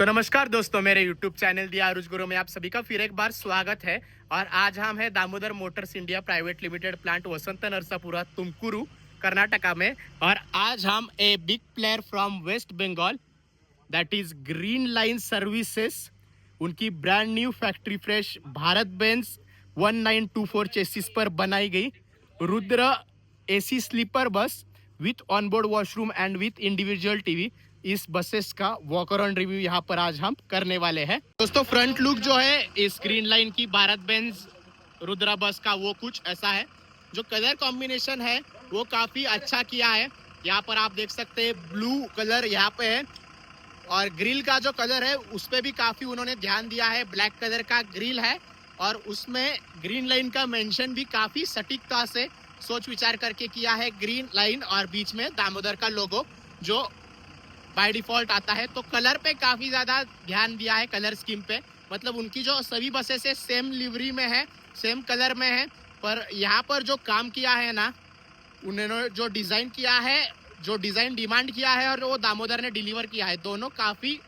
तो नमस्कार दोस्तों, मेरे YouTube चैनल दी आरुष गुरु में आप सभी का फिर एक बार स्वागत है। और आज हम है Damodar motors India private limited plant Vasant Narasapura Tumakuru Karnataka में। और आज हम a big player from waste Bengal that is green line services, उनकी brand new factory fresh Bharat Benz 1924 chassis पर बनाई गई Rudra AC sleeper bus with onboard washroom and with individual TV, इस buses का वॉक अराउंड रिव्यू यहाँ पर आज हम करने वाले हैं। दोस्तों, फ्रंट लुक जो है इस ग्रीन लाइन की भारत बेंज रुद्रा बस का वो कुछ ऐसा है। जो कलर कॉम्बिनेशन है वो काफी अच्छा किया है। यहाँ पर आप देख सकते हैं ब्लू कलर यहाँ पे है, और ग्रिल का जो कलर है उस पर भी काफी उन्होंने ध्यान दिया है। ब्लैक कलर का ग्रिल है और उसमें ग्रीन लाइन का मेंशन भी काफी सटीकता से सोच विचार करके किया है। ग्रीन लाइन और बीच में दामोदर का लोगो जो बाय डिफॉल्ट आता है। तो कलर पे काफी ज्यादा ध्यान दिया है, कलर स्कीम पे। मतलब उनकी जो सभी बसेस है सेम लिवरी में है, सेम कलर में है, पर यहाँ पर जो काम किया है ना, उन्होंने जो डिजाइन किया है, जो डिजाइन डिमांड किया है और वो दामोदर ने डिलीवर किया है, दोनों काफी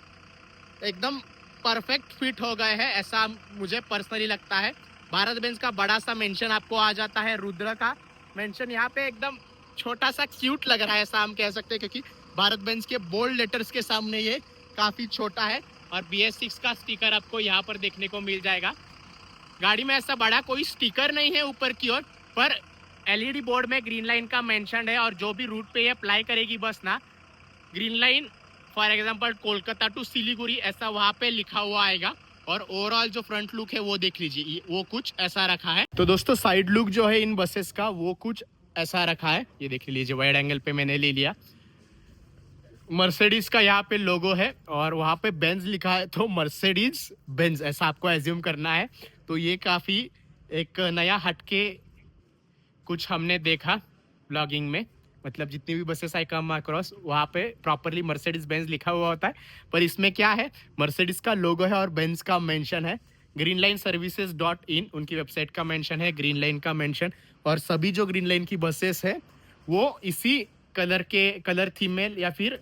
एकदम परफेक्ट फिट हो गए हैं, ऐसा मुझे पर्सनली लगता है। भारत बेंज का बड़ा सा मेंशन आपको आ जाता है, रुद्र का मेंशन यहाँ पे एकदम छोटा सा क्यूट लग रहा है, ऐसा हम कह सकते हैं, क्योंकि भारत बेंज के बोल्ड लेटर्स के सामने ये काफी छोटा है। और BS6 का स्टिकर आपको यहाँ पर देखने को मिल जाएगा। गाड़ी में ऐसा बड़ा कोई स्टिकर नहीं है ऊपर की ओर, पर LED बोर्ड में ग्रीन लाइन का मेंशन है। और जो भी रूट पे ये अप्लाई करेगी बस ना, Green Line for example Kolkata to Siliguri ऐसा वहाँ पे लिखा हुआ आएगा। और ओवरऑल जो फ्रंट लुक है वो देख लीजिए, वो कुछ ऐसा रखा है। तो दोस्तों, साइड लुक जो है इन बसेस का वो कुछ ऐसा रखा है, ये देख लीजिए। वाइड एंगल पे मैंने ले लिया। मर्सिडीज का यहाँ पे लोगो है और वहाँ पे बेंज लिखा है, तो मर्सिडीज बेंज ऐसा आपको एज्यूम करना है। तो ये काफ़ी एक नया हटके कुछ हमने देखा ब्लॉगिंग में। मतलब जितनी भी बसेस आई कम अक्रॉस वहाँ पे प्रॉपरली मर्सिडीज बेंज लिखा हुआ होता है, पर इसमें क्या है, मर्सिडीज का लोगो है और बेंज का मेंशन है। ग्रीन लाइन सर्विसेज .in उनकी वेबसाइट का मेंशन है, ग्रीन लाइन का मेंशन। और सभी जो ग्रीन लाइन की बसेस है वो इसी कलर थीम में या फिर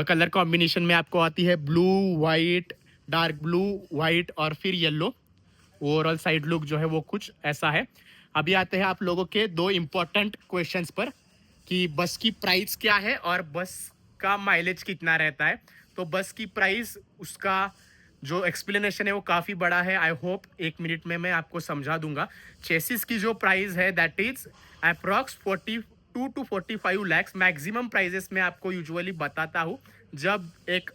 कलर कॉम्बिनेशन में आपको आती है, blue white, dark blue white और फिर येलो। ओवरऑल साइड लुक जो है वो कुछ ऐसा है। अभी आते हैं आप लोगों के दो इम्पोर्टेंट क्वेश्चंस पर कि बस की प्राइस क्या है और बस का माइलेज कितना रहता है। तो बस की प्राइस, उसका जो एक्सप्लेनेशन है वो काफ़ी बड़ा है। आई होप 1 मिनट में मैं आपको समझा दूंगा। चेसिस की जो प्राइस है that is approx 42 to 45 lakhs. Maximum prices मैं आपको यूजुअली बताता हूँ जब एक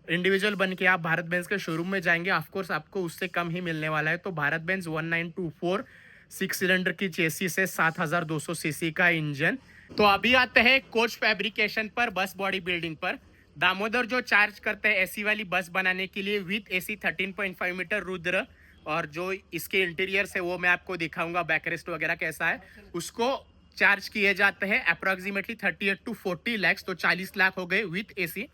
इंडिविजुअल बन के आप भारत बेंज के शोरूम में जाएंगे। ऑफकोर्स आपको उससे कम ही मिलने वाला है। तो भारत बेंज 1924 6 सिलेंडर की चेसिस है, 7200 सीसी का इंजन। तो अभी आते हैं कोच फैब्रिकेशन पर, बस बॉडी बिल्डिंग पर। दामोदर जो चार्ज करते हैं एसी वाली बस बनाने के लिए विथ AC 13.5 मीटर रुद्र, और जो इसके इंटीरियर्स है वो मैं आपको दिखाऊंगा, बैकरेस्ट वगैरह कैसा है, उसको चार्ज किए जाते हैं अप्रॉक्सीमेटली 38 to 40 लैक्स। तो 40 लाख हो गए विथ AC।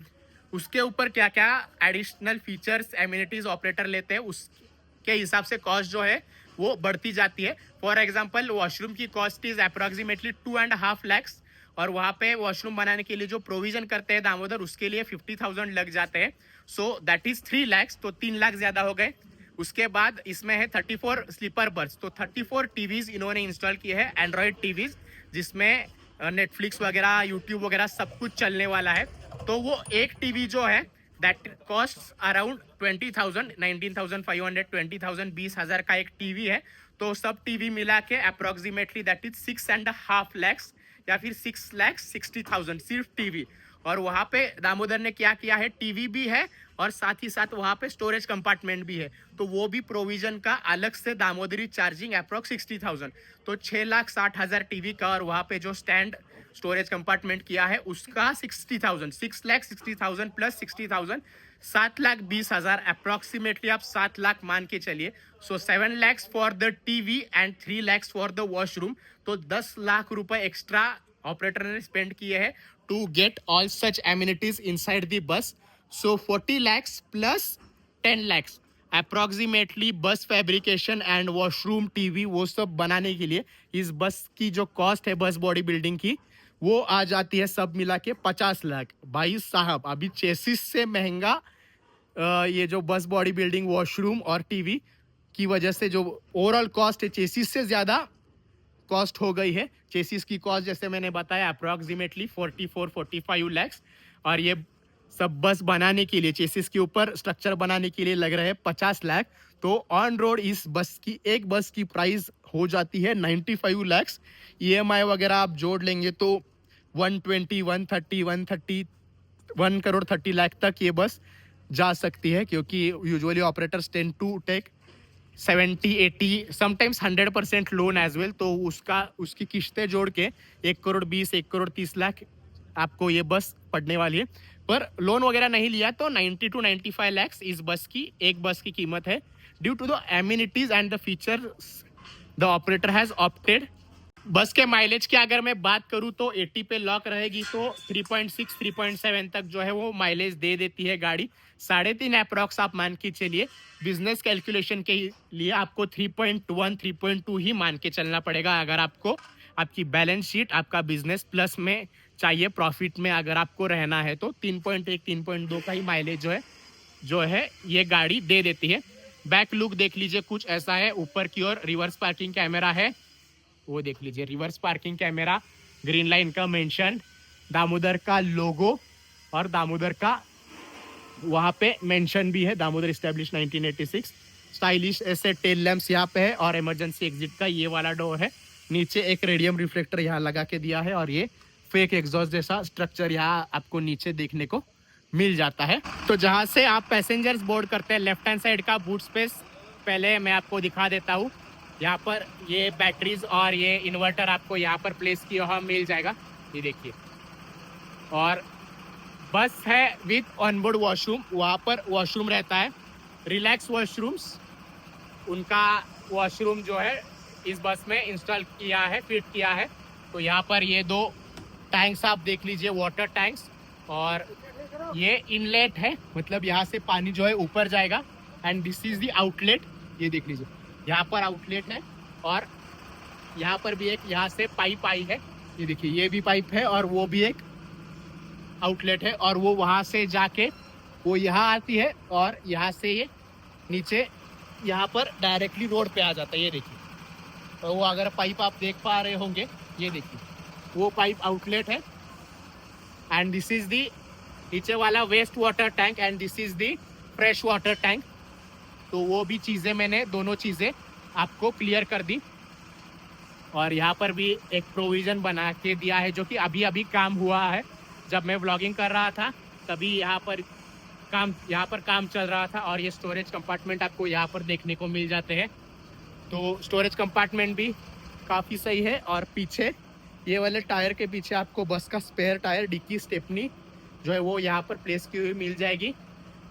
उसके ऊपर क्या क्या एडिशनल फीचर्स एमिनिटीज ऑपरेटर लेते हैं उसके हिसाब से कॉस्ट जो है वो बढ़ती जाती है। फॉर एग्जांपल वॉशरूम की कॉस्ट इज अप्रॉक्सीमेटली 2.5 लैक्स, और वहाँ पे वॉशरूम बनाने के लिए जो प्रोविजन करते हैं दामोदर उसके लिए 50,000 लग जाते हैं। सो दैट इज 3 लैक्स, तो 3 लाख ज्यादा हो गए। उसके बाद इसमें है 34 स्लीपर बर्थ। तो 34 टीवीज इन्होंने इंस्टॉल किए हैं, एंड्रॉयड टीवीज, जिसमें नेटफ्लिक्स वगैरह, यूट्यूब वगैरह सब कुछ चलने वाला है। तो वो एक टीवी जो है दैट कॉस्ट अराउंड 20,000, 19,500, 20,000, 20,000 का एक टीवी है। तो सब टीवी मिला के अप्रॉक्सीमेटली दैट इज 6.5 लैक्स या फिर 6,60,000 सिर्फ टीवी। और वहाँ पे दामोदर ने क्या किया है, टीवी भी है और साथ ही साथ वहाँ पे स्टोरेज कंपार्टमेंट भी है। तो वो भी प्रोविजन का अलग से दामोदरी चार्जिंग अप्रॉक्स 60,000। तो 6,60,000 टीवी का, और वहाँ पे जो स्टैंड स्टोरेज कंपार्टमेंट किया है उसका 60,000, 6,60,000 प्लस 60,000, 7,20,000 अप्रॉक्सीमेटली आप 7 लाख मान के चलिए। सो 7 lakhs for the TV and 3 lakhs for the washroom. तो 10 लाख रुपए एक्स्ट्रा ऑपरेटर ने स्पेंड किए हैं to get all such amenities inside the bus. So 40 lakhs plus 10 lakhs approximately bus fabrication and washroom, TV, वो सब बनाने के लिए इस बस की जो कॉस्ट है बस बॉडी बिल्डिंग की, वो आ जाती है सब मिला के 50 लाख। भाई साहब, अभी चेसिस से महंगा ये जो बस बॉडी बिल्डिंग, वॉशरूम और टीवी की वजह से जो ओवरऑल कॉस्ट है चेसिस से ज़्यादा कॉस्ट हो गई है। चेसिस की कॉस्ट जैसे मैंने बताया अप्रॉक्सीमेटली 44-45 लैक्स, और ये सब बस बनाने के लिए, चेसिस के ऊपर स्ट्रक्चर बनाने के लिए लग रहे हैं 50 लाख। तो ऑन रोड इस बस की, एक बस की प्राइस हो जाती है 95 लैक्स। ईएमआई वगैरह आप जोड़ लेंगे तो 120, 130, 130, 1 करोड़ 30 लाख तक ये बस जा सकती है, क्योंकि usually operators tend to take 70-80 sometimes 100% loan as well. तो उसकी किश्तें जोड़ के 1 करोड़ 20, 1 करोड़ 30 लाख आपको ये बस पड़ने वाली है। पर लोन वगैरह नहीं लिया तो 90 to 95 लैक्स इस बस की, एक बस की कीमत है। Due to the amenities and the features the operator has opted. Bus के माइलेज की अगर मैं बात करूं तो 80 पे लॉक रहेगी तो 3.6 3.7 तक जो है वो माइलेज दे देती है गाड़ी। 3.5 अप्रॉक्स आप मान के चलिए। बिजनेस कैलकुलेशन के लिए आपको 3.1 3.2 ही मान के चलना पड़ेगा अगर आपको आपकी बैलेंस शीट, आपका बिजनेस प्लस में चाहिए, प्रॉफिट में अगर आपको रहना है तो 3.1 3.2 का ही माइलेज जो है ये गाड़ी दे देती है। बैक लुक देख लीजिए, कुछ ऐसा है। ऊपर की ओर रिवर्स पार्किंग कैमरा है, वो देख लीजिए, reverse parking camera, green Line का मेंशन, दामोदर का लोगो और दामोदर का वहाँ पे मेंशन भी है, दामोदर स्टैब्लिश 1986। स्टाइलिश ऐसे टेल लैंप्स यहाँ पे है और इमरजेंसी एग्जिट का ये वाला डोर है। नीचे एक रेडियम रिफ्लेक्टर यहाँ लगा के दिया है और ये फेक एग्जॉस्ट जैसा स्ट्रक्चर यहाँ आपको नीचे देखने को मिल जाता है। तो जहाँ से आप पैसेंजर्स बोर्ड करते हैं, लेफ्ट हैंड साइड का बूट स्पेस पहले मैं आपको दिखा देता हूँ। यहाँ पर ये बैटरीज और ये इन्वर्टर आपको यहाँ पर प्लेस किया हुआ मिल जाएगा, ये देखिए। और बस है विथ ऑनबोर्ड वॉशरूम, वहाँ पर वॉशरूम रहता है, रिलैक्स वॉशरूम्स। उनका वॉशरूम जो है इस बस में इंस्टॉल किया है, फिट किया है। तो यहाँ पर ये 2 टैंक्स आप देख लीजिए, वाटर टैंक्स, और ये इनलेट है, मतलब यहाँ से पानी जो है ऊपर जाएगा। And this is the outlet, ये देख लीजिए, यहाँ पर आउटलेट है और यहाँ पर भी एक यहाँ से पाइप आई है, ये देखिए, ये भी पाइप है और वो भी एक आउटलेट है। और वो वहाँ से जाके वो यहाँ आती है और यहाँ से ये नीचे यहाँ पर डायरेक्टली रोड पे आ जाता है, ये देखिए। तो वो अगर पाइप आप देख पा रहे होंगे, ये देखिए, वो पाइप आउटलेट है। एंड दिस इज दी नीचे वाला waste water tank and this is the fresh water tank. तो वो भी चीज़ें मैंने, दोनों चीज़ें आपको क्लियर कर दी। और यहाँ पर भी एक प्रोविज़न बना के दिया है जो कि अभी अभी काम हुआ है। जब मैं व्लॉगिंग कर रहा था तभी यहाँ पर काम चल रहा था। और ये स्टोरेज कंपार्टमेंट आपको यहाँ पर देखने को मिल जाते हैं। तो स्टोरेज कंपार्टमेंट भी काफ़ी सही है। और पीछे ये वाले टायर के पीछे आपको बस का स्पेयर टायर, डिक्की स्टेपनी जो है वो यहाँ पर प्लेस की हुई मिल जाएगी।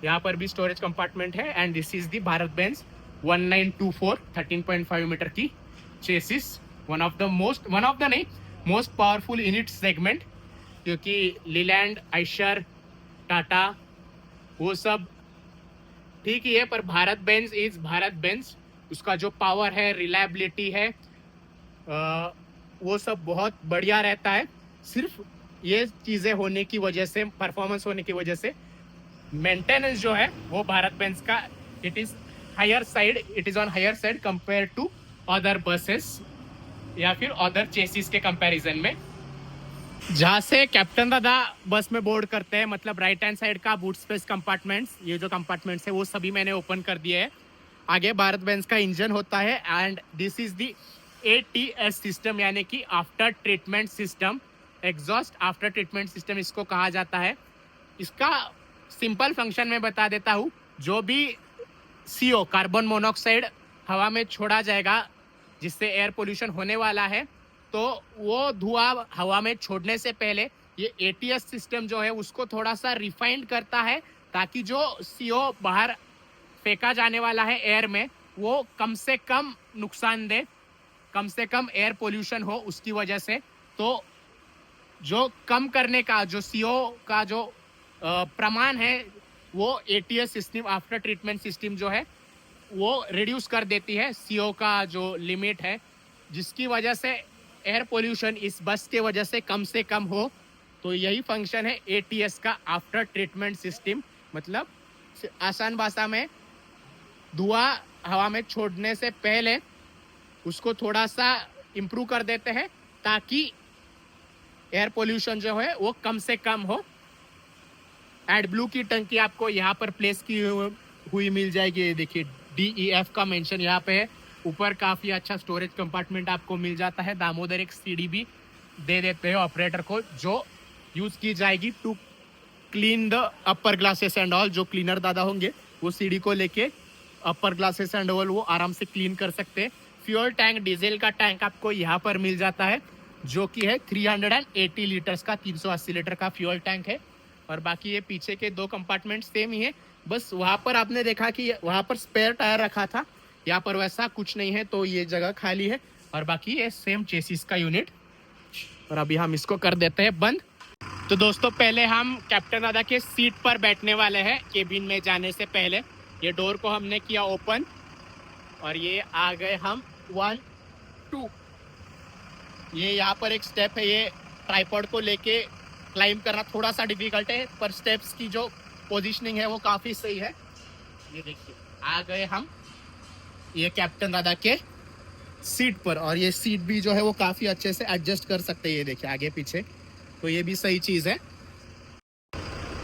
यहाँ पर भी स्टोरेज कंपार्टमेंट है। And this is the Bharat Benz 1924 13.5 meter की चेसिस, वन ऑफ द नहीं, most powerful in its segment. क्योंकि लीलैंड, आइशर, टाटा वो सब ठीक ही है, पर Bharat Benz is Bharat Benz. उसका जो पावर है, रिलायबिलिटी है, वो सब बहुत बढ़िया रहता है। सिर्फ ये चीज़ें होने की वजह से, परफॉर्मेंस होने की वजह से, मेंटेनेंस जो है वो भारत बेंज का it is on higher side compare to other buses या फिर अदर चेसिस के कंपैरिजन में। जहाँ से कैप्टन दादा बस में बोर्ड करते हैं, मतलब राइट हैंड साइड का बूट स्पेस कंपार्टमेंट्स, ये जो कंपार्टमेंट्स है वो सभी मैंने ओपन कर दिए हैं। आगे भारत बेंज का इंजन होता है। And this is the ATS system, यानी कि after treatment system, exhaust after treatment system इसको कहा जाता है। इसका सिंपल फंक्शन मैं बता देता हूँ। जो भी CO कार्बन मोनोऑक्साइड हवा में छोड़ा जाएगा, जिससे एयर पोल्यूशन होने वाला है, तो वो धुआं हवा में छोड़ने से पहले ये ATS सिस्टम जो है उसको थोड़ा सा रिफाइंड करता है, ताकि जो CO बाहर फेंका जाने वाला है एयर में, वो कम से कम नुकसान दे, कम से कम एयर पोल्यूशन हो उसकी वजह से। तो जो कम करने का, जो CO का जो प्रमाण है, वो ATS system, after treatment system जो है वो रिड्यूस कर देती है CO का जो लिमिट है, जिसकी वजह से एयर पोल्यूशन इस बस के वजह से कम हो। तो यही फंक्शन है ATS का, आफ्टर ट्रीटमेंट सिस्टम। मतलब आसान भाषा में धुआं हवा में छोड़ने से पहले उसको थोड़ा सा इम्प्रूव कर देते हैं ताकि एयर पोल्यूशन जो है वो कम से कम हो। एडब्लू की टंकी आपको यहाँ पर प्लेस की हुई मिल जाएगी। देखिए DEF का मेंशन यहाँ पे है। ऊपर काफ़ी अच्छा स्टोरेज कंपार्टमेंट आपको मिल जाता है। दामोदर एक सीढ़ी भी दे देते हैं ऑपरेटर को जो यूज़ की जाएगी to clean the upper glasses and all. जो क्लीनर दादा होंगे वो सीढ़ी को लेके अपर ग्लासेस एंड ऑल वो आराम से क्लीन कर सकते हैं। फ्यूल टैंक, डीजल का टैंक आपको यहाँ पर मिल जाता है जो कि है 380 लीटर्स का, 380 लीटर का फ्यूल टैंक है। और बाकी ये पीछे के 2 कंपार्टमेंट सेम ही है। बस वहाँ पर आपने देखा कि वहाँ पर स्पेयर टायर रखा था, यहाँ पर वैसा कुछ नहीं है तो ये जगह खाली है। और बाकी ये सेम चेसिस का यूनिट। और अभी हम इसको कर देते हैं बंद। तो दोस्तों पहले हम कैप्टन दादा के सीट पर बैठने वाले हैं। केबिन में जाने से पहले ये डोर को हमने किया ओपन और ये आ गए हम 1 2। ये यहाँ पर एक स्टेप है, ये ट्राइपॉड को लेके क्लाइंब करना थोड़ा सा डिफिकल्ट है पर स्टेप्स की जो पोजीशनिंग है वो काफ़ी सही है। ये देखिए आ गए हम ये कैप्टन दादा के सीट पर। और ये सीट भी जो है वो काफ़ी अच्छे से एडजस्ट कर सकते हैं। ये देखिए आगे पीछे, तो ये भी सही चीज़ है।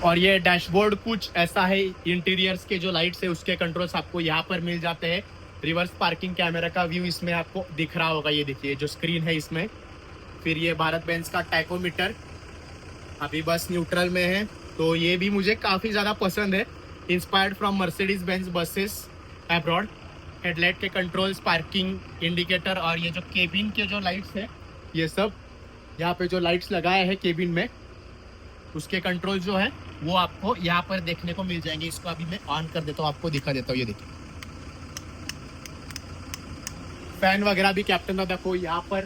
और ये डैशबोर्ड कुछ ऐसा है, इंटीरियर्स के जो लाइट्स है उसके कंट्रोल्स आपको यहाँ पर मिल जाते हैं। रिवर्स पार्किंग कैमरा का व्यू इसमें आपको दिख रहा होगा। ये देखिए जो स्क्रीन है इसमें। फिर ये भारत बेंज का टैकोमीटर, अभी बस न्यूट्रल में है तो ये भी मुझे काफ़ी ज़्यादा पसंद है। Inspired from Mercedes Benz buses abroad. Headlight के कंट्रोल्स, पार्किंग इंडिकेटर और ये जो केबिन के जो लाइट्स है ये सब यहाँ पे जो लाइट्स लगाए हैं केबिन में उसके कंट्रोल जो है वो आपको यहाँ पर देखने को मिल जाएंगे। इसको अभी मैं ऑन कर देता हूँ, आपको दिखा देता हूँ। ये देखिए फैन वगैरह भी कैप्टन दादा को यहाँ पर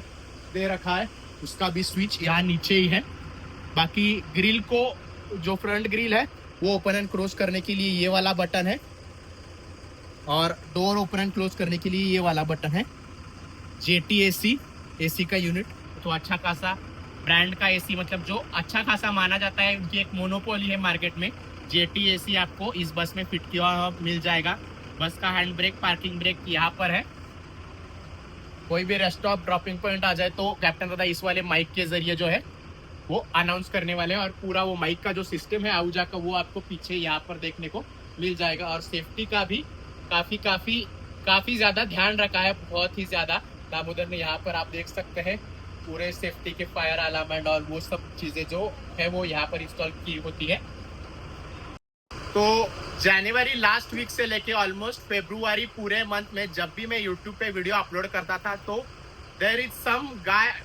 दे रखा है, उसका भी स्विच यहाँ नीचे ही है। बाकी ग्रिल को, जो फ्रंट ग्रिल है वो ओपन एंड क्लोज करने के लिए ये वाला बटन है और डोर ओपन एंड क्लोज करने के लिए ये वाला बटन है। JT AC का यूनिट, तो अच्छा खासा ब्रांड का AC, मतलब जो अच्छा खासा माना जाता है, उनकी एक मोनोपोली है मार्केट में। JT AC आपको इस बस में फिट किया हुआ मिल जाएगा। बस का हैंड ब्रेक, पार्किंग ब्रेक यहाँ पर है। कोई भी रेस्ट स्टॉप, ड्रॉपिंग पॉइंट आ जाए तो कैप्टन दादा इस वाले माइक के जरिए जो है वो अनाउंस करने वाले हैं। और पूरा वो माइक का जो सिस्टम है आउजा का वो आपको पीछे यहाँ पर देखने को मिल जाएगा। और सेफ्टी का भी काफ़ी ज़्यादा ध्यान रखा है, बहुत ही ज़्यादा। दामोदर ने यहाँ पर आप देख सकते हैं पूरे सेफ्टी के फायर अलार्म एंड और वो सब चीज़ें जो है वो यहाँ पर इंस्टॉल की होती है। तो जनवरी लास्ट वीक से लेके ऑलमोस्ट फरवरी पूरे मंथ में जब भी मैं यूट्यूब पे वीडियो अपलोड करता था तो देयर इज सम गाय,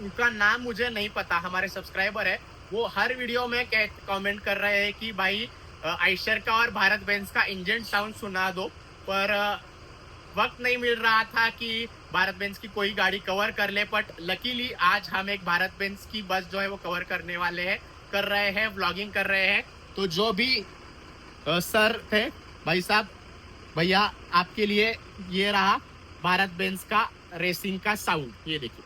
उनका नाम मुझे नहीं पता, हमारे सब्सक्राइबर है, वो हर वीडियो में कमेंट कर रहे हैं कि भाई आइशर का और भारत बेंज का इंजन साउंड सुना दो। पर वक्त नहीं मिल रहा था कि भारत बेंज की कोई गाड़ी कवर कर ले। बट लकीली आज हम एक भारत बेंज की बस जो है वो कवर करने वाले हैं, कर रहे हैं, व्लॉगिंग कर रहे हैं। तो जो भी सर थे, भाई साहब, भैया, आपके लिए ये रहा भारत बेंज का रेसिंग का साउंड। ये देखिए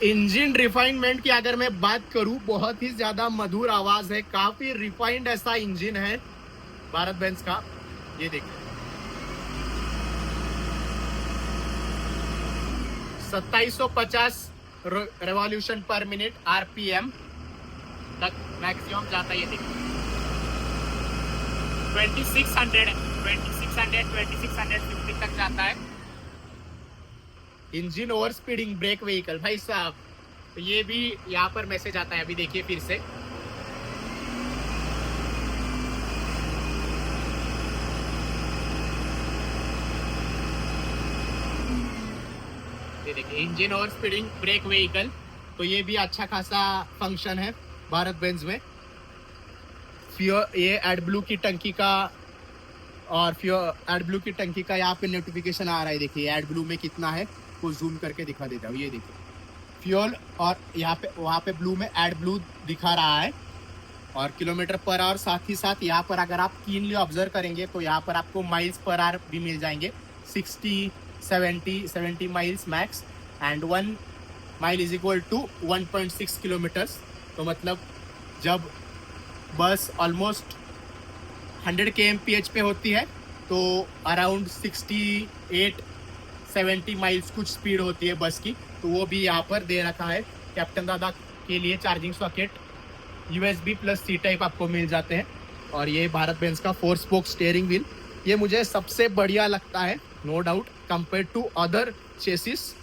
इंजन रिफाइनमेंट की अगर मैं बात करूं, बहुत ही ज्यादा मधुर आवाज है, काफी रिफाइंड ऐसा इंजन है भारत बेंज का। ये देखिए 2750 रेवोल्यूशन पर मिनट RPM तक मैक्सिमम जाता है। ये देखिए 2650 तक जाता है। Engine over speeding brake vehicle, भाई साहब, तो ये भी यहाँ पर मैसेज आता है। अभी देखिए फिर से ये देखिए engine over speeding brake vehicle, तो ये भी अच्छा खासा फंक्शन है भारत बेंज में। ये एडब्लू की टंकी का और फिर एड ब्लू की टंकी का यहाँ पे नोटिफिकेशन आ रहा है, देखिए एड ब्लू में कितना है वो जूम करके दिखा देता हूँ, ये देखिए फ्यूल, और यहाँ पे वहाँ पे ब्लू में एड ब्लू दिखा रहा है और किलोमीटर पर आवर। साथ ही साथ यहाँ पर अगर आप कीनली ऑब्जर्व करेंगे तो यहाँ पर आपको माइल्स पर आवर भी मिल जाएंगे, 60 70 miles max, and 1 mile is equal to 1.6 kilometres. तो मतलब जब बस ऑलमोस्ट 100 kmph पे होती है तो अराउंड 68-70 माइल्स कुछ स्पीड होती है बस की। तो वो भी यहाँ पर दे रखा है। कैप्टन दादा के लिए charging socket USB plus C type आपको मिल जाते हैं। और ये भारत बेंज का 4 स्पोक स्टीयरिंग व्हील, ये मुझे सबसे बढ़िया लगता है no doubt compare to other chassis.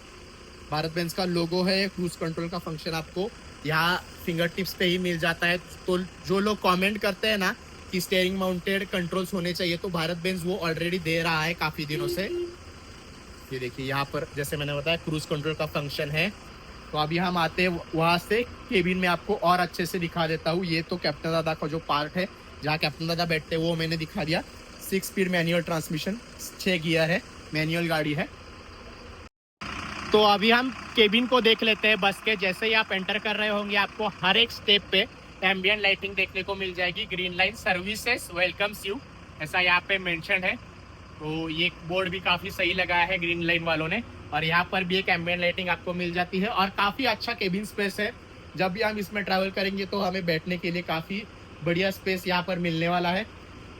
Bharat Benz का लोगो है, क्रूज कंट्रोल का फंक्शन आपको यहाँ फिंगर टिप्स पे ही मिल जाता है। तो जो लोग कमेंट करते हैं ना कि स्टीयरिंग माउंटेड कंट्रोल्स होने चाहिए, तो भारत बेंज वो ऑलरेडी दे रहा है काफ़ी दिनों से। ये देखिए यहाँ पर जैसे मैंने बताया क्रूज कंट्रोल का फंक्शन है। तो अभी हम आते हैं वहाँ से केबिन में, आपको और अच्छे से दिखा देता हूँ। ये तो कैप्टन दादा का जो पार्ट है जहाँ कैप्टन दादा बैठते हैं वो मैंने दिखा दिया। 6 स्पीड मैनुअल ट्रांसमिशन, 6 गियर है, मैनुअल गाड़ी है। तो अभी हम केबिन को देख लेते हैं बस के। जैसे ही आप एंटर कर रहे होंगे आपको हर एक स्टेप पे एम्बियंट लाइटिंग देखने को मिल जाएगी। Green line services welcomes you, ऐसा यहाँ पे मेंशन है। तो ये बोर्ड भी काफ़ी सही लगाया है ग्रीन लाइन वालों ने। और यहाँ पर भी एक एम्बियंट लाइटिंग आपको मिल जाती है और काफ़ी अच्छा केबिन स्पेस है। जब भी हम इसमें ट्रैवल करेंगे तो हमें बैठने के लिए काफ़ी बढ़िया स्पेस यहाँ पर मिलने वाला है।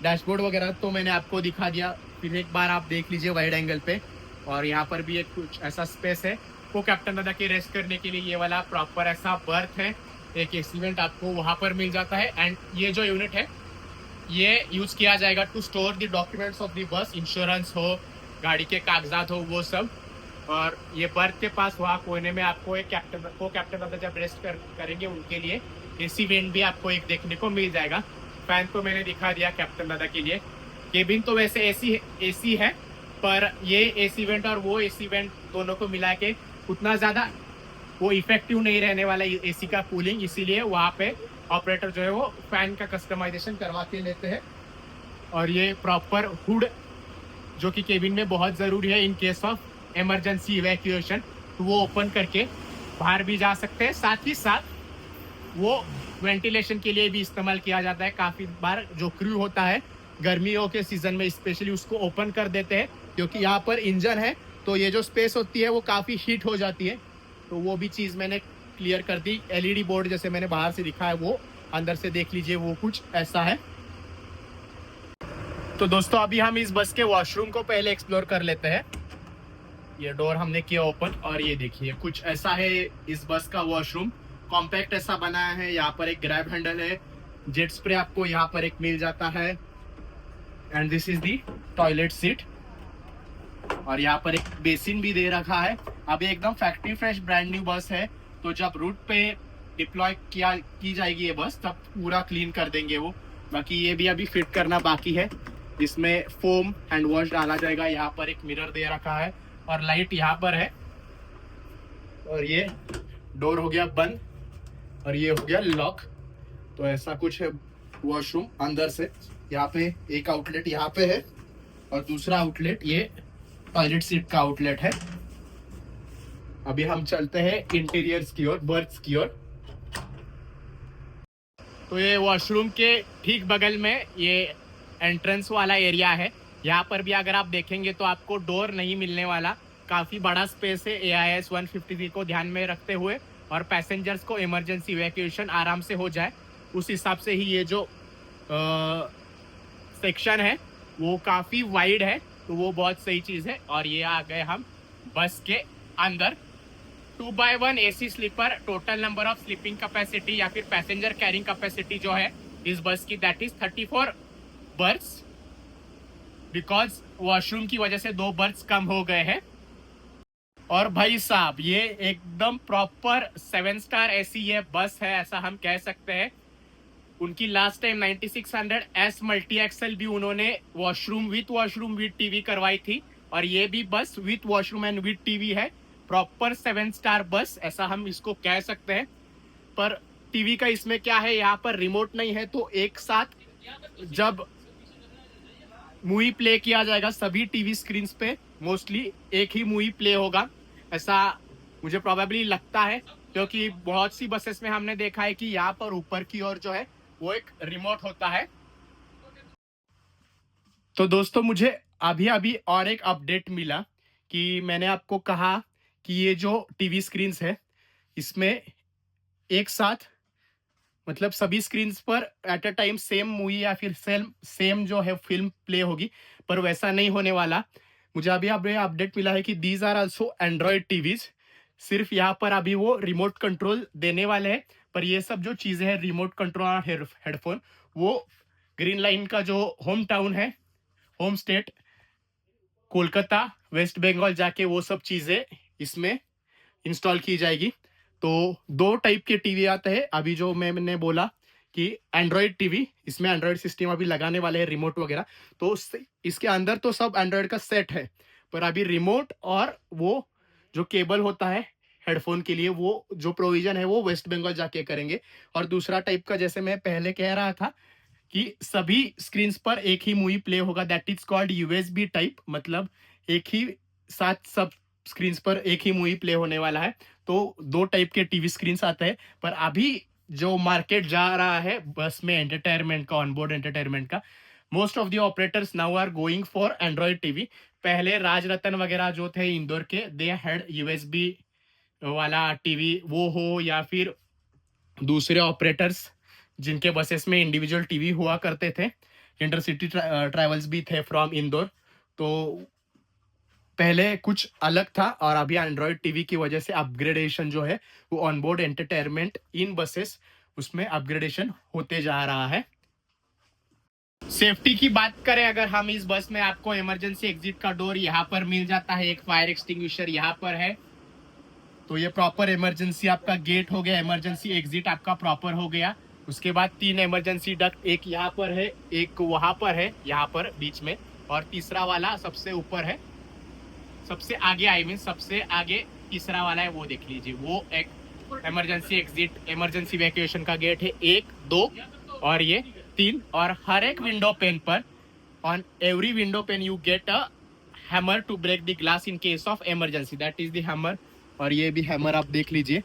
डैशबोर्ड वगैरह तो मैंने आपको दिखा दिया, फिर एक बार आप देख लीजिए वाइड एंगल पे। और यहाँ पर भी एक कुछ ऐसा स्पेस है वो कैप्टन दादा की रेस्ट करने के लिए। ये वाला प्रॉपर ऐसा बर्थ है, एक एक्सीवेंट आपको वहाँ पर मिल जाता है। एंड ये जो यूनिट है ये यूज़ किया जाएगा to store the documents of the bus, insurance हो, गाड़ी के कागजात हो, वो सब। और ये बर्थ के पास वहाँ कोने में आपको एक कैप्टन दादा जब रेस्ट करेंगे उनके लिए AC वेंट भी आपको एक देखने को मिल जाएगा। फैन तो मैंने दिखा दिया कैप्टन दादा के लिए। केबिन तो वैसे AC है, पर ये AC वेंट और वो AC वेंट दोनों को मिला के उतना ज़्यादा वो इफेक्टिव नहीं रहने वाला AC का कूलिंग, इसीलिए वहाँ पे ऑपरेटर जो है वो फैन का कस्टमाइजेशन करवा के लेते हैं। और ये प्रॉपर हुड जो कि केबिन में बहुत ज़रूरी है इन केस ऑफ इमरजेंसी इवैक्यूएशन, तो वो ओपन करके बाहर भी जा सकते हैं। साथ ही साथ वो वेंटिलेशन के लिए भी इस्तेमाल किया जाता है। काफ़ी बार जो क्रू होता है गर्मियों के सीज़न में स्पेशली उसको ओपन कर देते हैं, क्योंकि यहाँ पर इंजन है तो ये जो स्पेस होती है वो काफ़ी हीट हो जाती है। तो वो भी चीज़ मैंने क्लियर कर दी। LED बोर्ड जैसे मैंने बाहर से दिखा है वो अंदर से देख लीजिए, वो कुछ ऐसा है। तो दोस्तों अभी हम इस बस के वॉशरूम को पहले एक्सप्लोर कर लेते हैं। ये डोर हमने किया ओपन और ये देखिए कुछ ऐसा है इस बस का वॉशरूम। कॉम्पैक्ट ऐसा बनाया है, यहाँ पर एक ग्रैब हैंडल है, जेट स्प्रे आपको यहाँ पर एक मिल जाता है, and this is the toilet seat. और यहाँ पर एक बेसिन भी दे रखा है। अभी एकदम factory fresh brand new bus है, तो जब रूट पे डिप्लॉय की जाएगी ये बस तब पूरा क्लीन कर देंगे वो। बाकी ये भी अभी फिट करना बाकी है। इसमें फोम हैंड वॉश डाला जाएगा। यहाँ पर एक मिरर दे रखा है और लाइट यहाँ पर है। और ये डोर हो गया बंद और ये हो गया लॉक। तो ऐसा कुछ है वॉशरूम अंदर से। यहाँ पे एक आउटलेट यहाँ पे है और दूसरा आउटलेट ये टॉयलेट सीट का आउटलेट है। अभी हम चलते हैं इंटीरियर्स की ओर, बर्थ्स की ओर। तो ये वॉशरूम के ठीक बगल में ये एंट्रेंस वाला एरिया है। यहाँ पर भी अगर आप देखेंगे तो आपको डोर नहीं मिलने वाला, काफ़ी बड़ा स्पेस है AIS 153 को ध्यान में रखते हुए, और पैसेंजर्स को इमरजेंसी इवैक्यूएशन आराम से हो जाए उस हिसाब से ही ये जो सेक्शन है वो काफ़ी वाइड है, तो वो बहुत सही चीज़ है। और ये आ गए हम बस के अंदर। 2x1 AC sleeper, total number of sleeping capacity या फिर पैसेंजर कैरिंग कैपेसिटी जो है इस बस की that is 34 berths, because washroom की वजह से 2 बर्थ्स कम हो गए हैं। और भाई साहब ये एकदम प्रॉपर 7 स्टार AC ये बस है, ऐसा हम कह सकते हैं। उनकी last time 9600S multi axle भी उन्होंने वॉशरूम विथ टीवी करवाई थी, और ये भी बस with washroom and with TV है। प्रॉपर 7 स्टार बस ऐसा हम इसको कह सकते हैं। पर टीवी का इसमें क्या है, यहाँ पर रिमोट नहीं है, तो एक साथ जब मूवी प्ले किया जाएगा सभी टीवी स्क्रीन पे। मोस्टली एक ही मूवी प्ले होगा, ऐसा मुझे प्रोबेबली लगता है, क्योंकि बहुत सी बसेस में हमने देखा है कि यहाँ पर ऊपर की ओर जो है वो एक रिमोट होता है। तो दोस्तों मुझे अभी अभी और एक अपडेट मिला कि मैंने आपको कहा कि ये जो टीवी स्क्रीन्स है इसमें एक साथ मतलब सभी स्क्रीन्स पर at a time same movie या फिर सेम सेम जो है फिल्म प्ले होगी, पर वैसा नहीं होने वाला। मुझे अभी अभी अपडेट मिला है कि these are also Android TVs. सिर्फ यहाँ पर अभी वो रिमोट कंट्रोल देने वाले हैं, पर ये सब जो चीज़ें हैं रिमोट कंट्रोल और हेडफोन, वो ग्रीन लाइन का जो होम टाउन है, होम स्टेट कोलकाता वेस्ट बंगाल जाके वो सब चीज़ें इसमें इंस्टॉल की जाएगी। तो दो टाइप के टीवी आते हैं अभी, जो मैंने बोला कि एंड्रॉयड टीवी, इसमें एंड्रॉयड सिस्टम अभी लगाने वाले हैं, रिमोट वगैरह। तो इसके अंदर तो सब एंड्रॉयड का सेट है, पर अभी रिमोट और वो जो केबल होता है हेडफोन के लिए, वो जो प्रोविजन है वो वेस्ट बंगाल जाके करेंगे। और दूसरा टाइप का, जैसे मैं पहले कह रहा था कि सभी स्क्रीन पर एक ही मूवी प्ले होगा, that is called USB type. मतलब एक ही साथ सब स्क्रीन पर एक ही मूवी प्ले होने वाला है। तो दो टाइप के टीवी स्क्रीन आते हैं, पर अभी जो मार्केट जा रहा है बस में एंटरटेनमेंट का, ऑनबोर्ड एंटरटेनमेंट का, most of the operators now are going for Android TV. पहले राज रतन वगैरह जो थे इंदौर के, दे हैड यूएसबी वाला टीवी वो हो, या फिर दूसरे ऑपरेटर्स जिनके बसेस में इंडिविजुअल टीवी हुआ करते थे, इंटरसिटी ट्रैवल्स भी थे फ्रॉम इंदौर। तो पहले कुछ अलग था, और अभी एंड्रॉयड टीवी की वजह से अपग्रेडेशन जो है वो ऑनबोर्ड एंटरटेनमेंट इन बसेस, उसमें अपग्रेडेशन होते जा रहा है। सेफ्टी की बात करें अगर हम इस बस में, आपको इमरजेंसी एग्जिट का डोर यहाँ पर मिल जाता है, एक फायर एक्सटिंग्विशर यहाँ पर है। तो ये प्रॉपर इमरजेंसी आपका गेट हो गया, इमरजेंसी एग्जिट आपका प्रॉपर हो गया। उसके बाद 3 इमरजेंसी डक्ट, एक यहाँ पर है, एक वहां पर है, यहाँ पर बीच में, और तीसरा वाला सबसे ऊपर है, सबसे आगे, आई मीन सबसे आगे तीसरा वाला है, वो देख लीजिए। वो एक इमरजेंसी एग्जिट, इमरजेंसी वैक्यूएशन का गेट है, 1 2 और ये 3। और हर एक विंडो पेन पर, on every window pane you get a hammer to break the glass in case of emergency, that is the hammer. और ये भी हैमर आप देख लीजिए,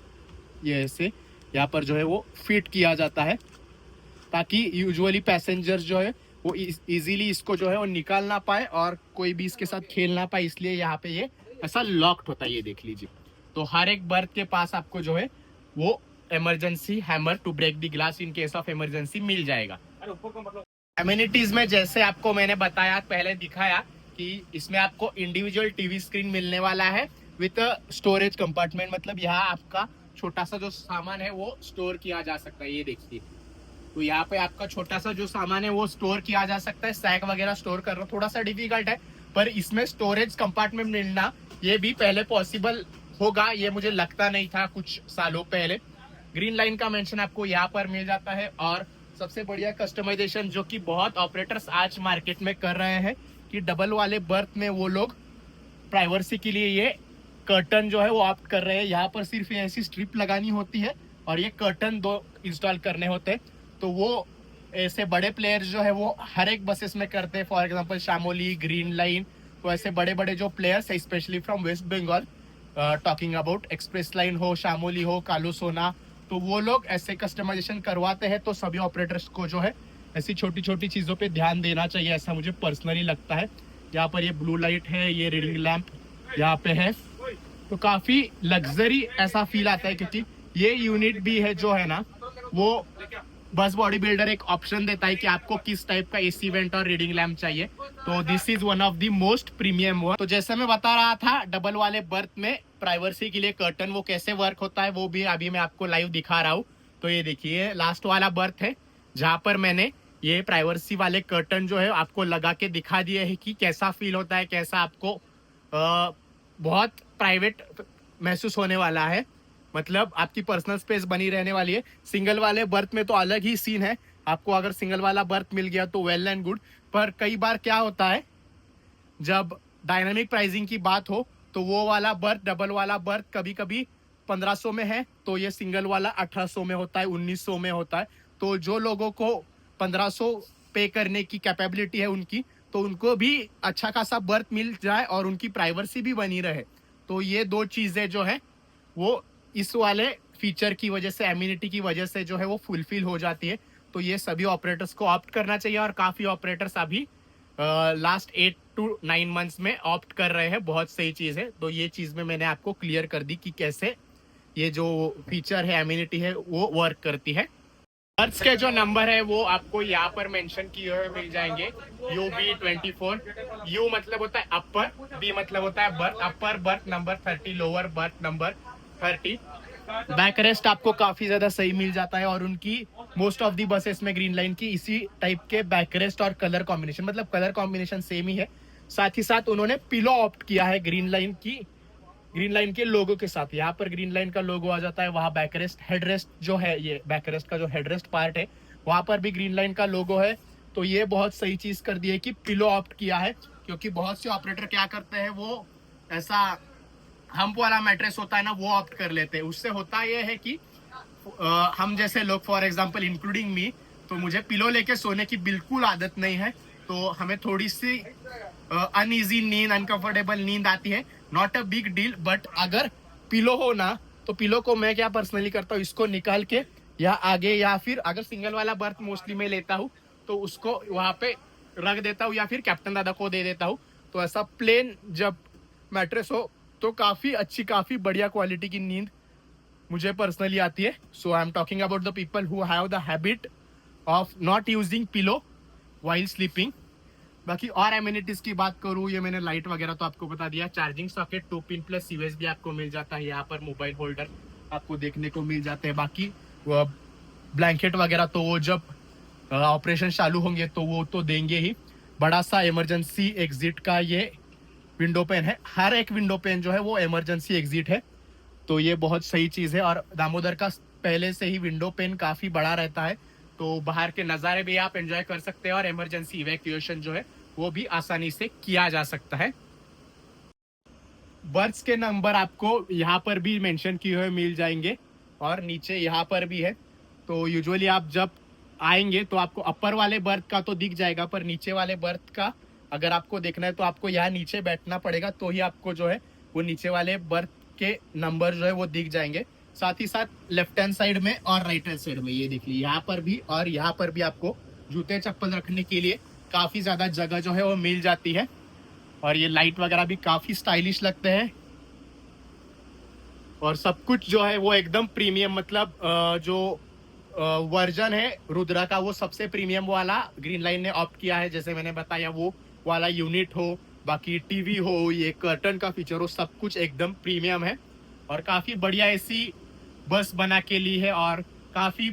ये ऐसे यहाँ पर जो है वो फिट किया जाता है, ताकि यूजुअली पैसेंजर्स जो है वो इजीली इसको जो है वो निकाल ना पाए और कोई भी इसके साथ खेल ना पाए, इसलिए यहाँ पे ये ऐसा लॉक्ड होता है, ये देख लीजिए। तो हर एक बर्थ के पास आपको जो है वो emergency hammer to break the glass in case of emergency मिल जाएगा। एमिनिटीज में जैसे आपको मैंने बताया, पहले दिखाया कि इसमें आपको इंडिविजुअल टीवी स्क्रीन मिलने वाला है विथ स्टोरेज कंपार्टमेंट। मतलब यहाँ आपका छोटा सा जो सामान है वो स्टोर किया जा सकता है, ये देखिए। तो यहाँ पे आपका छोटा सा जो सामान है वो स्टोर किया जा सकता है। सैक वगैरह स्टोर करना थोड़ा सा डिफिकल्ट है, पर इसमें स्टोरेज कंपार्टमेंट मिलना ये भी पहले पॉसिबल होगा, ये मुझे लगता नहीं था कुछ सालों पहले। ग्रीन लाइन का मेंशन आपको यहाँ पर मिल जाता है। और सबसे बढ़िया कस्टमाइजेशन जो कि बहुत ऑपरेटर्स आज मार्केट में कर रहे हैं कि डबल वाले बर्थ में वो लोग प्राइवेसी के लिए ये कर्टन जो है वो ऑप्ट कर रहे हैं। यहाँ पर सिर्फ ऐसी स्ट्रिप लगानी होती है और ये कर्टन 2 इंस्टॉल करने होते हैं। तो वो ऐसे बड़े प्लेयर्स जो है वो हर एक बसेस में करते हैं, for example Shamoli, Green Line. तो ऐसे बड़े बड़े जो प्लेयर्स है specially from waste Bengal, talking about Express Line हो, शामोली हो, कालू सोना, तो वो लोग ऐसे कस्टमाइजेशन करवाते हैं। तो सभी ऑपरेटर्स को जो है ऐसी छोटी छोटी चीज़ों पे ध्यान देना चाहिए, ऐसा मुझे पर्सनली लगता है। यहाँ पर ये ब्लू लाइट है, ये रीडिंग लैंप यहाँ पे है, तो काफ़ी लग्जरी ऐसा फील आता है। क्योंकि ये यूनिट भी है जो है ना, वो बस बॉडी बिल्डर एक ऑप्शन देता है कि आपको किस टाइप का एसी वेंट और रीडिंग लैम्प चाहिए। तो this is one of the most premium one. तो जैसे मैं बता रहा था, डबल वाले बर्थ में प्राइवेसी के लिए कर्टन वो कैसे वर्क होता है वो भी अभी मैं आपको लाइव दिखा रहा हूँ। तो ये देखिए, लास्ट वाला बर्थ है जहाँ पर मैंने ये प्राइवेसी वाले कर्टन जो है आपको लगा के दिखा दिए है कि कैसा फील होता है, कैसा आपको बहुत प्राइवेट महसूस होने वाला है। मतलब आपकी पर्सनल स्पेस बनी रहने वाली है। सिंगल वाले बर्थ में तो अलग ही सीन है, आपको अगर सिंगल वाला बर्थ मिल गया तो वेल एंड गुड। पर कई बार क्या होता है, जब डायनामिक प्राइसिंग की बात हो तो वो वाला बर्थ, डबल वाला बर्थ कभी कभी 1500 में है, तो ये सिंगल वाला 1800 में होता है, 1900 में होता है। तो जो लोगों को 1500 पे करने की कैपेबिलिटी है उनकी, तो उनको भी अच्छा खासा बर्थ मिल जाए और उनकी प्राइवेसी भी बनी रहे। तो ये 2 चीज़ें जो है वो इस वाले फीचर की वजह से, एम्यूनिटी की वजह से जो है वो फुलफिल हो जाती है। तो ये सभी ऑपरेटर्स को ऑप्ट करना चाहिए और काफ़ी ऑपरेटर्स अभी लास्ट 8 to 9 मंथ्स में ऑप्ट कर रहे हैं। बहुत सही चीज़ है। तो ये चीज़ में मैंने आपको क्लियर कर दी कि कैसे ये जो फीचर है, एम्यूनिटी है, वो वर्क करती है। बर्ड्स के जो नंबर है वो आपको यहाँ पर मेंशन किए हुए मिल जाएंगे। UB24। यू मतलब होता है अपर, बी मतलब होता है birth, upper berth number 30, lower berth number 30। Back rest आपको काफी ज्यादा सही मिल जाता है और उनकी मोस्ट ऑफ दी बसेस में ग्रीन लाइन की इसी टाइप के बैक रेस्ट और कलर कॉम्बिनेशन, मतलब कलर कॉम्बिनेशन सेम ही है। साथ ही साथ उन्होंने पिलो ऑप्ट किया है ग्रीन लाइन के लोगो के साथ। यहाँ पर ग्रीन लाइन का लोगो आ जाता है, वहाँ बैकरेस्ट हेडरेस्ट जो है, ये बैकरेस्ट का जो हेडरेस्ट पार्ट है वहाँ पर भी ग्रीन लाइन का लोगो है। तो ये बहुत सही चीज कर दी है कि पिलो ऑप्ट किया है, क्योंकि बहुत से ऑपरेटर क्या करते हैं, वो ऐसा हम्प वाला मैट्रेस होता है ना, वो ऑप्ट कर लेते हैं। उससे होता ये है कि हम जैसे लोग, फॉर एग्जाम्पल इंक्लूडिंग मी, तो मुझे पिलो लेके सोने की बिल्कुल आदत नहीं है। तो हमें थोड़ी सी अनईजी नींद, अनकंफर्टेबल नींद आती है। Not a big deal, but अगर पिलो हो ना, तो पिलो को मैं क्या पर्सनली करता हूँ, इसको निकाल के या आगे, या फिर अगर सिंगल वाला बर्थ मोस्टली मैं लेता हूँ तो उसको वहां पे रख देता हूँ या फिर कैप्टन दादा को दे देता हूँ। तो ऐसा प्लेन जब मैट्रेस हो तो काफी अच्छी, काफी बढ़िया क्वालिटी की नींद मुझे पर्सनली आती है। So I am talking about the people who have the habit of not using pillow while sleeping. बाकी और एमिनिटीज की बात करूँ, ये मैंने लाइट वगैरह तो आपको बता दिया। Charging socket 2 pin plus USB आपको मिल जाता है। यहाँ पर मोबाइल होल्डर आपको देखने को मिल जाते हैं। बाकी ब्लैंकेट वगैरह तो वो जब ऑपरेशन चालू होंगे तो वो तो देंगे ही। बड़ा सा इमरजेंसी एग्जिट का ये विंडो पेन है। हर एक विंडो पेन जो है वो इमरजेंसी एग्जिट है। तो ये बहुत सही चीज़ है। और दामोदर का पहले से ही विंडो पेन काफ़ी बड़ा रहता है, तो बाहर के नज़ारे भी आप एंजॉय कर सकते हैं और इमरजेंसी इवैक्यूएशन जो है वो भी आसानी से किया जा सकता है। बर्ड्स के नंबर आपको यहाँ पर भी मेंशन किए हुए मिल जाएंगे और नीचे यहाँ पर भी है। तो यूजुअली आप जब आएंगे तो आपको अपर वाले बर्थ का तो दिख जाएगा, पर नीचे वाले बर्थ का अगर आपको देखना है तो आपको यहाँ नीचे बैठना पड़ेगा, तो ही आपको जो है वो नीचे वाले बर्थ के नंबर जो है वो दिख जाएंगे। साथ ही साथ लेफ्ट हैंड साइड में और राइट हैंड साइड में, ये देख लीजिए, यहाँ पर भी और यहाँ पर भी आपको जूते चप्पल रखने के लिए काफ़ी ज़्यादा जगह जो है वो मिल जाती है। और ये लाइट वगैरह भी काफ़ी स्टाइलिश लगते हैं और सब कुछ जो है वो एकदम प्रीमियम, मतलब जो वर्जन है रुद्रा का वो सबसे प्रीमियम वाला ग्रीन लाइन ने ऑप्ट किया है। जैसे मैंने बताया वो वाला यूनिट हो, बाकी टीवी हो, ये कर्टन का फीचर हो, सब कुछ एकदम प्रीमियम है और काफ़ी बढ़िया ऐसी बस बना के ली है। और काफ़ी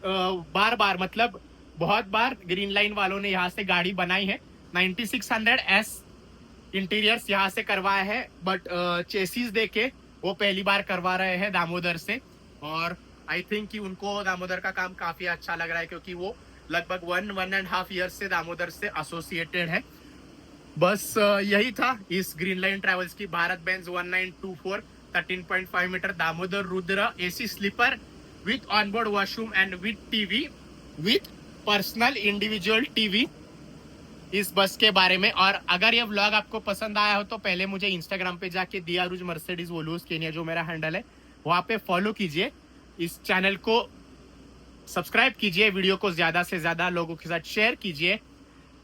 बार बार, मतलब बहुत बार ग्रीन लाइन वालों ने यहाँ से गाड़ी बनाई है। 9600S इंटीरियर्स यहाँ से करवाया है, बट चेसिस देके वो पहली बार करवा रहे हैं दामोदर से। और आई थिंक कि उनको दामोदर का काम काफ़ी अच्छा लग रहा है, क्योंकि वो लगभग 1.5 ईयर से दामोदर से एसोसिएटेड है। बस यही था इस ग्रीन लाइन ट्रैवल्स की Bharat Benz 1924 13.5 meter Damodar Rudra AC sleeper with onboard washroom and with TV, with personal individual TV, इस बस के बारे में। और अगर ये व्लॉग आपको पसंद आया हो तो पहले मुझे इंस्टाग्राम पे जाके दियारुज मर्सिडीज वोलूस केनिया, जो मेरा हैंडल है, वहाँ पे फॉलो कीजिए। इस चैनल को सब्सक्राइब कीजिए, वीडियो को ज़्यादा से ज़्यादा लोगों के साथ शेयर कीजिए।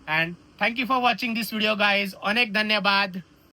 And thank you for watching this video guys. अनेक धन्यवाद।